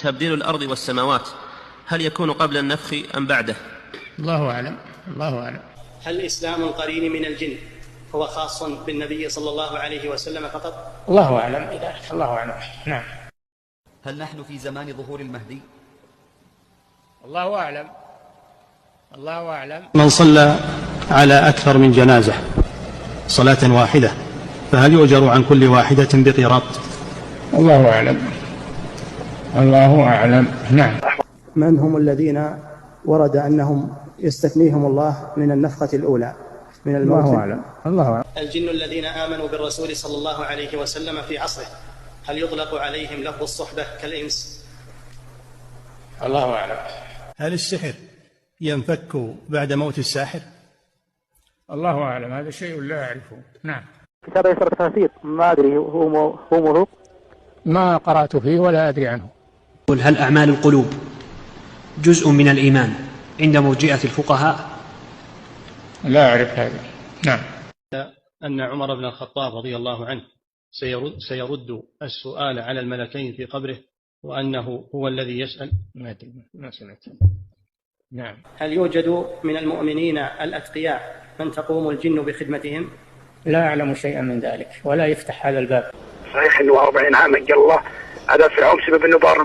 تبديل الأرض والسماوات هل يكون قبل النفخ أم بعده؟ الله أعلم. الله أعلم. هل إسلام القرين من الجن هو خاص بالنبي صلى الله عليه وسلم فقط؟ الله أعلم بذلك. الله أعلم. نعم. هل نحن في زمان ظهور المهدي؟ الله أعلم. الله أعلم. من صلى على أكثر من جنازة صلاة واحدة فهل يؤجر عن كل واحدة بقيراط؟ الله أعلم. الله أعلم. نعم. من هم الذين ورد أنهم يستثنيهم الله من النفخة الأولى من الموت؟ الله أعلم. الله أعلم. الجن الذين آمنوا بالرسول صلى الله عليه وسلم في عصره هل يطلق عليهم لفظ الصحبة كالإنس؟ الله أعلم. هل السحر ينفك بعد موت الساحر؟ الله أعلم. هذا شيء لا أعرفه. نعم. كتاب يسر التفاسير ما أدري هو موثوق، ما قرأت فيه ولا أدري عنه. هل أعمال القلوب جزء من الإيمان عند مرجئة الفقهاء؟ لا أعرف هذا. نعم. أن عمر بن الخطاب رضي الله عنه سيرد السؤال على الملكين في قبره وأنه هو الذي يسأل. ما سمعت. نعم. هل يوجد من المؤمنين الأتقياء من تقوم الجن بخدمتهم؟ لا أعلم شيئا من ذلك ولا يفتح هذا الباب. صحيح أنه 40 عام أجل الله هذا فرعون بسبب أنه بار